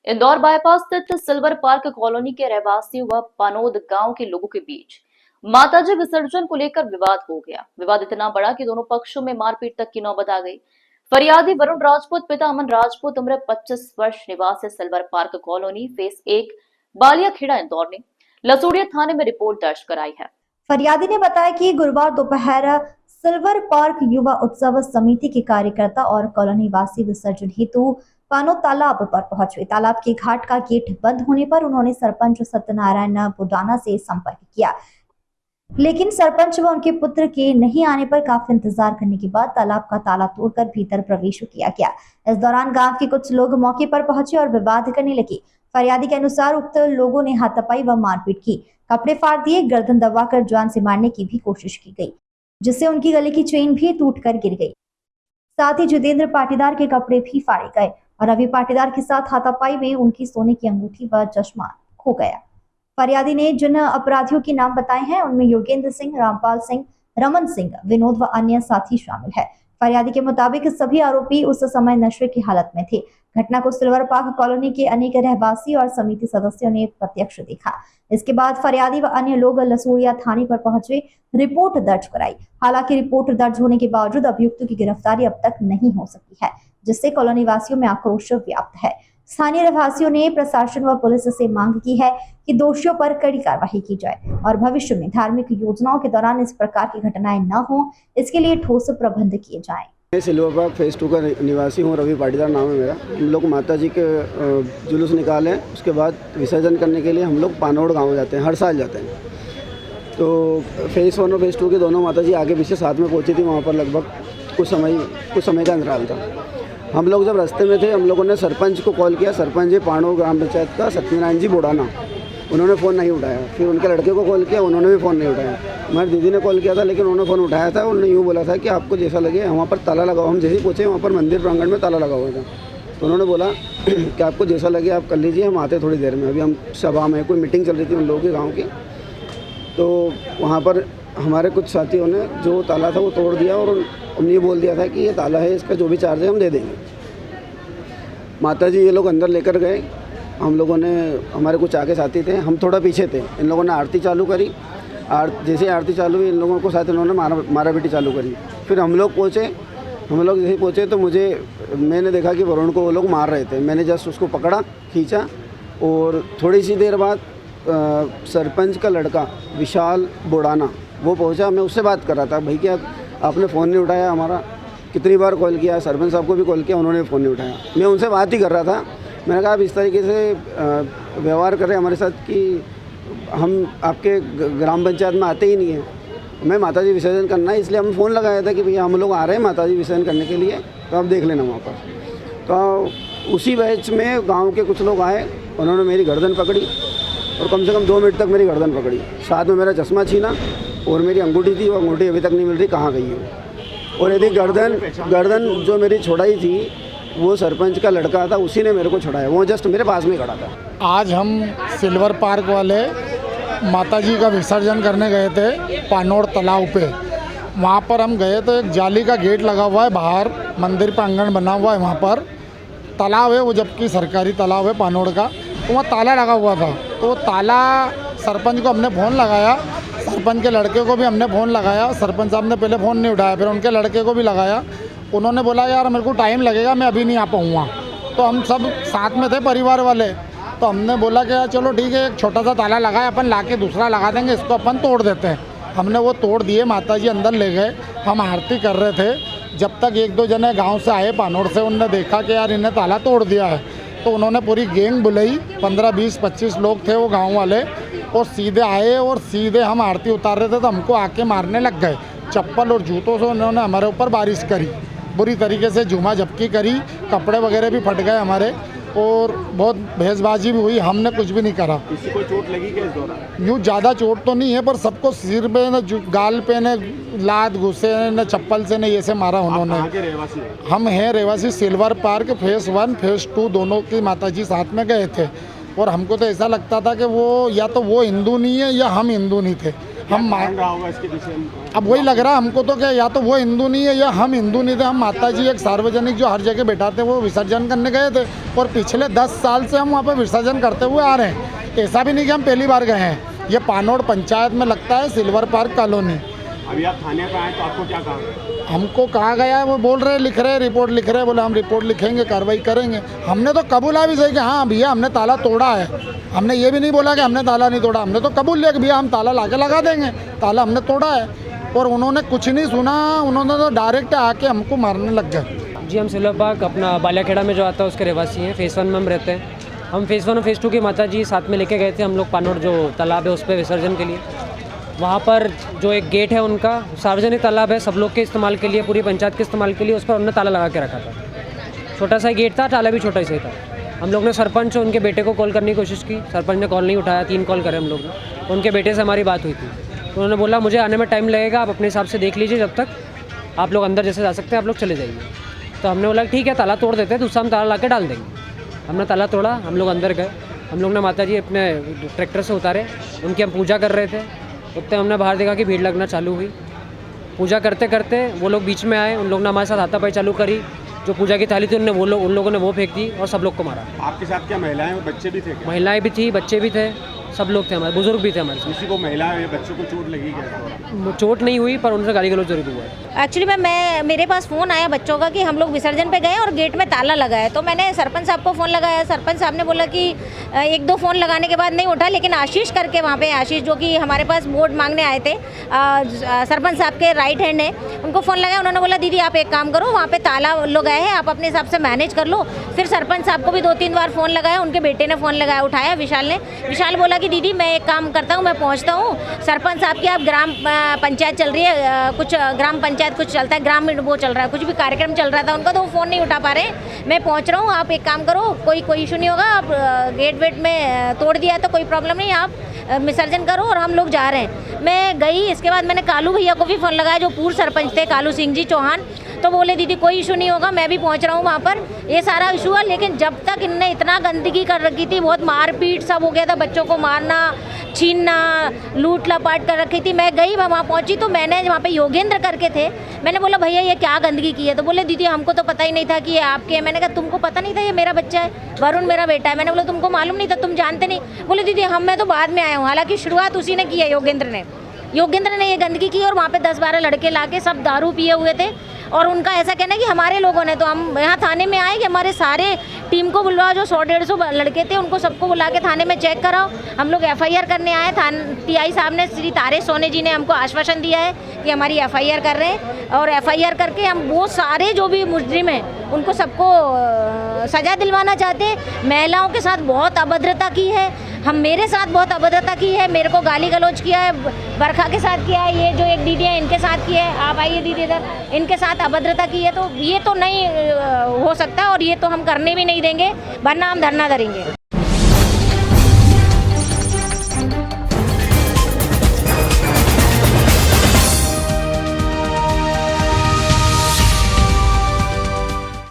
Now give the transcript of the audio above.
Indore bypass स्थित silver park colony के रहवासियों व पानोद गांव के लोगों के बीच माताजी विसर्जन को लेकर विवाद हो गया। विवाद इतना बड़ा कि दोनों पक्षों में मारपीट तक की नौबत आ गई। फरियादी वरुण राजपूत पिता अमन राजपूत उम्र 25 वर्ष निवासी silver park colony face 1 Ballia Kheda Indore ने लसूड़िया थाने में रिपोर्ट दर्ज कराई है। फरियादी ने बताया कि गुरुवार दोपहर सिल्वर पार्क युवा उत्सव समिति के कार्यकर्ता और कॉलोनी वासी विसर्जन हेतु पानो तालाब पर पहुंचे। तालाब के घाट का गेट बंद होने पर उन्होंने सरपंच सत्यनारायण बुडाना से संपर्क किया, लेकिन सरपंच व उनके पुत्र के नहीं आने पर काफी इंतजार करने के बाद तालाब का ताला तोड़कर भीतर प्रवेश किया गया। इस दौरान गांव के कुछ लोग मौके पर पहुंचे और विवाद करने लगे। फरियादी के अनुसार उक्त लोगों ने हाथापाई व मारपीट की, कपड़े फाड़ दिए, गर्दन दबाकर जान से मारने की भी कोशिश की गई, जिससे उनकी गले की चेन भी टूटकर गिर गई। साथ ही जितेंद्र पाटीदार के कपड़े भी फाड़े गए और रवि पाटीदार के साथ हाथापाई में उनकी सोने की अंगूठी व चश्मा खो गया। फरियादी ने जिन अपराधियों के नाम बताए हैं उनमें योगेंद्र सिंह, रामपाल सिंह, रमन सिंह, विनोद व अन्य साथी शामिल है। फरियादी के मुताबिक सभी आरोपी उस समय नशे की हालत में थे। घटना को सिल्वर पार्क कॉलोनी के अनेक रहवासी और समिति सदस्यों ने प्रत्यक्ष देखा। इसके बाद फरियादी व अन्य लोग लसूड़िया थाने पर पहुंचे, रिपोर्ट दर्ज कराई। हालांकि रिपोर्ट दर्ज होने के बावजूद अभियुक्तों की गिरफ्तारी अब तक नहीं हो सकी है, जिससे कॉलोनी वासियों में आक्रोश व्याप्त है। स्थानीय रहवासियों ने प्रशासन व पुलिस से मांग की है कि दोषियों पर कड़ी कार्रवाई की जाए और भविष्य में धार्मिक योजनाओं के दौरान इस प्रकार की घटनाएं न हो, इसके लिए ठोस प्रबंध किए जाएं। मैं सिल्वर पार्क फेज 2 का निवासी हूँ, रवि पाटीदार नाम है मेरा। हम लोग माता जी के जुलूस निकाले, उसके बाद विसर्जन करने के लिए हम लोग पानोड़ गाँव जाते हैं, हर साल जाते हैं। तो फेज़ 1 और फेज़ 2 के दोनों माता जी आगे पीछे साथ में पहुँची थी। वहाँ पर लगभग कुछ समय का अंतराल था। हम लोग जब रास्ते में थे, हम लोगों ने सरपंच को कॉल किया। सरपंच जी पानोड़ ग्राम पंचायत का सत्यनारायण जी बुडाना, उन्होंने फ़ोन नहीं उठाया। फिर उनके लड़के को कॉल किया, उन्होंने भी फ़ोन नहीं उठाया। हमारी दीदी ने कॉल किया था, लेकिन उन्होंने फ़ोन उठाया था। उन्होंने यूँ बोला था कि आपको जैसा लगे वहाँ पर ताला लगाओ। हम जैसे ही पहुँचे, वहाँ पर मंदिर प्रांगण में ताला लगा हुआ था। तो उन्होंने बोला कि आपको जैसा लगे आप कर लीजिए, हम आते थोड़ी देर में। अभी हम सभा में, कोई मीटिंग चल रही थी उन लोगों के गाँव की। तो वहाँ पर हमारे कुछ साथियों ने जो ताला था वो तोड़ दिया और उन्होंने ये बोल दिया था कि ये ताला है, इसका जो भी चार्ज है हम दे देंगे। माता जी ये लोग अंदर लेकर गए। हम लोगों ने, हमारे कुछ आगे साथी थे, हम थोड़ा पीछे थे। इन लोगों ने आरती चालू करी। जैसे आरती चालू हुई, इन लोगों को साथ इन्होंने मारा पीटी चालू करी। फिर हम लोग जैसे पहुँचे तो मैंने देखा कि वरुण को वो लोग मार रहे थे। मैंने जस्ट उसको पकड़ा, खींचा और थोड़ी सी देर बाद सरपंच का लड़का विशाल बुडाना वो पहुंचा। मैं उससे बात कर रहा था, भाई क्या आपने फ़ोन नहीं उठाया हमारा, कितनी बार कॉल किया, सरपंच साहब को भी कॉल किया, उन्होंने फ़ोन नहीं उठाया। मैं उनसे बात ही कर रहा था। मैंने कहा आप इस तरीके से व्यवहार कर रहे हैं हमारे साथ कि हम आपके ग्राम पंचायत में आते ही नहीं हैं। मैं माताजी विसर्जन करना है, इसलिए हम फ़ोन लगाया था कि भैया हम लोग आ रहे हैं माताजी विसर्जन करने के लिए, तो आप देख लेना वहाँ पर। तो उसी बैच में गाँव के कुछ लोग आए, उन्होंने मेरी गर्दन पकड़ी और कम से कम 2 मिनट तक मेरी गर्दन पकड़ी। साथ में मेरा चश्मा छीना और मेरी अंगूठी थी, वो अंगूठी अभी तक नहीं मिल रही, कहाँ गई है। और यदि गर्दन जो मेरी छुड़ाई थी वो सरपंच का लड़का था, उसी ने मेरे को छुड़ाया। वो जस्ट मेरे पास में खड़ा था। आज हम सिल्वर पार्क वाले माताजी का विसर्जन करने गए थे पानोड़ तालाब पे। वहाँ पर हम गए तो एक जाली का गेट लगा हुआ है, बाहर मंदिर प्रांगण बना हुआ है, वहाँ पर तालाब है वो, जबकि सरकारी तालाब है पानोड़ का। तो वहाँ ताला लगा हुआ था। तो ताला सरपंच को हमने फ़ोन लगाया, सरपंच के लड़के को भी हमने फ़ोन लगाया। सरपंच साहब ने पहले फ़ोन नहीं उठाया, फिर उनके लड़के को भी लगाया। उन्होंने बोला यार मेरे को टाइम लगेगा, मैं अभी नहीं आ पाऊँगा। तो हम सब साथ में थे परिवार वाले, तो हमने बोला कि यार चलो ठीक है, एक छोटा सा ताला लगा है, अपन ला के दूसरा लगा देंगे, इसको अपन तोड़ देते हैं। हमने वो तोड़ दिए, माताजी अंदर ले गए, हम आरती कर रहे थे। जब तक 1-2 जने गाँव से आए पानोड़ से, उनने देखा कि यार इन्हें ताला तोड़ दिया है, तो उन्होंने पूरी गैंग बुलाई। 15, 20, 25 लोग थे वो गांव वाले, और सीधे आए और सीधे हम आरती उतार रहे थे तो हमको आके मारने लग गए। चप्पल और जूतों से उन्होंने हमारे ऊपर बारिश करी, बुरी तरीके से झूमा झपकी करी, कपड़े वगैरह भी फट गए हमारे, और बहुत भेजबाजी भी हुई। हमने कुछ भी नहीं करा। किसी को चोट लगी क्या इस दौरान? यूँ ज़्यादा चोट तो नहीं है, पर सबको सिर पे न, गाल पे न, लात घुसे न, चप्पल से न, ये से मारा उन्होंने। आप कहाँ के रहवासी हैं? हम हैं रहवासी सिल्वर पार्क फेज़ 1 फेज़ 2 दोनों की माताजी साथ में गए थे। और हमको तो ऐसा लगता था कि वो या तो वो हिंदू नहीं है या हम हिंदू नहीं थे। हम रहा होगा इसके पीछे? अब वही लग रहा है हमको तो, क्या या तो वो हिंदू नहीं है या हम हिंदू नहीं थे। हम माता जी एक सार्वजनिक जो हर जगह बैठाते वो विसर्जन करने गए थे, और पिछले 10 साल से हम वहाँ पे विसर्जन करते हुए आ रहे हैं। ऐसा भी नहीं कि हम पहली बार गए हैं। ये पानोड़ पंचायत में लगता है, सिल्वर पार्क कॉलोनी। अभी आप थाने पर आए तो आपको क्या कहा? हमको कहा गया है, वो बोल रहे लिख रहे रिपोर्ट लिख रहे, बोले हम रिपोर्ट लिखेंगे, कार्रवाई करेंगे। हमने तो कबूला भी सही कि हाँ भैया हमने ताला तोड़ा है। हमने ये भी नहीं बोला कि हमने ताला नहीं तोड़ा, हमने तो कबूल लिया कि भैया हम ताला लाके लगा देंगे, ताला हमने तोड़ा है। और उन्होंने कुछ नहीं सुना, उन्होंने तो डायरेक्ट आके हमको मारने लग गए। जी हम सिल्वर पार्क अपना बालियाखेड़ा में जो आता है उसके रहवासी हैं। फेज़ 1 में हम रहते हैं। हम फेज़ 1 और फेज़ 2 की माता जी साथ में लेके गए थे हम लोग पानोड़ जो तालाब है उस पर विसर्जन के लिए। वहाँ पर जो एक गेट है उनका, सार्वजनिक तालाब है, सब लोग के इस्तेमाल के लिए, पूरी पंचायत के इस्तेमाल के लिए, उस पर उन्होंने ताला लगा के रखा था। छोटा सा गेट था, ताला भी छोटा ही था। हम लोग ने सरपंच और उनके बेटे को कॉल करने की कोशिश की, सरपंच ने कॉल नहीं उठाया। 3 कॉल करे हम लोग ने। उनके बेटे से हमारी बात हुई थी, तो उन्होंने बोला मुझे आने में टाइम लगेगा, आप अपने हिसाब से देख लीजिए, जब तक आप लोग अंदर जैसे जा सकते हैं आप लोग चले जाइए। तो हमने बोला ठीक है ताला तोड़ देते हैं, दूसरा हम ताला ला के डाल देंगे। हमने ताला तोड़ा, हम लोग अंदर गए। हम लोग ने माता जी अपने ट्रैक्टर से उतारे, उनकी हम पूजा कर रहे थे। उतने हमने बाहर देखा कि भीड़ लगना चालू हुई। पूजा करते करते वो लोग बीच में आए, उन लोगों ने हमारे साथ हाथापाई चालू करी। जो पूजा की थाली थी उन लोगों ने वो फेंक दी और सब लोग को मारा। आपके साथ क्या महिलाएं और बच्चे भी थे क्या? महिलाएं भी थी, बच्चे भी थे, सब लोग थे, हमारे बुजुर्ग भी थे हमारे साथ। किसी को महिला या बच्चों को चोट लगी क्या? चोट नहीं हुई पर उनसे गाली गलौज जरूर हुआ है। एक्चुअली मैं मेरे पास फ़ोन आया बच्चों का कि हम लोग विसर्जन पे गए और गेट में ताला लगा है। तो मैंने सरपंच साहब को फ़ोन लगाया। सरपंच साहब ने बोला कि 1-2 फ़ोन लगाने के बाद नहीं उठा, लेकिन आशीष करके वहाँ पे, आशीष जो कि हमारे पास वोट मांगने आए थे, सरपंच साहब के राइट हैंड है, उनको फ़ोन लगाया। उन्होंने बोला दीदी आप एक काम करो, वहाँ पे ताला लोग आए हैं, आप अपने हिसाब से मैनेज कर लो। फिर सरपंच साहब को भी 2-3 बार फ़ोन लगाया, उनके बेटे ने फ़ोन लगाया, उठाया विशाल ने। विशाल बोला कि दीदी मैं एक काम करता हूँ, मैं पहुँचता हूँ सरपंच साहब की, आप ग्राम पंचायत चल रही है, कुछ ग्राम पंचायत कुछ चलता है, ग्राम वो चल रहा है, कुछ भी कार्यक्रम चल रहा था उनका, तो वो फ़ोन नहीं उठा पा रहे। मैं पहुँच रहा हूँ, आप एक काम करो, कोई इशू नहीं होगा, आप गेट वेट में तोड़ दिया है तो कोई प्रॉब्लम नहीं, आप विसर्जन करो और हम लोग जा रहे हैं। मैं गई, इसके बाद मैंने कालू भैया को भी फ़ोन लगाया जो पूर्व सरपंच थे, कालू सिंह जी चौहान। तो बोले दीदी कोई इशू नहीं होगा, मैं भी पहुंच रहा हूँ वहाँ पर, ये सारा इशू है। लेकिन जब तक इनने इतना गंदगी कर रखी थी, बहुत मारपीट सब हो गया था, बच्चों को मारना, छीनना, लूट लपाट कर रखी थी। मैं गई, मैं वहाँ पहुँची तो मैंने वहाँ पे योगेंद्र करके थे, मैंने बोला भैया ये क्या गंदगी की है? तो बोले दीदी हमको तो पता ही नहीं था कि ये आपके है। मैंने कहा तुमको पता नहीं था ये मेरा बच्चा है, वरुण मेरा बेटा है। मैंने बोला तुमको मालूम नहीं था, तुम जानते नहीं? बोले दीदी मैं तो बाद में आया हूँ। हालांकि शुरुआत उसी ने की है, योगेंद्र ने ये गंदगी की। और वहाँ पे 10-12 लड़के लाके सब दारू पिए हुए थे और उनका ऐसा कहना है कि हमारे लोगों ने, तो हम यहाँ थाने में आए कि हमारे सारे टीम को बुलवाओ, जो 100-150 लड़के थे उनको सबको बुला के थाने में चेक कराओ। हम लोग FIR करने आए। TI साहब ने, श्री तारे सोने जी ने हमको आश्वासन दिया है कि हमारी FIR कर रहे हैं, और FIR करके हम वो सारे जो भी मुजरिम हैं उनको सबको सज़ा दिलवाना चाहते हैं। महिलाओं के साथ बहुत अभद्रता की है, मेरे साथ बहुत अभद्रता की है, मेरे को गाली गलौज किया है, बरखा के साथ किया है, ये जो एक दीदी है इनके साथ किया है, आप आइए दीदी इधर, इनके साथ अभद्रता की है। तो ये तो नहीं हो सकता और ये तो हम करने भी नहीं देंगे, वरना हम धरना धरेंगे।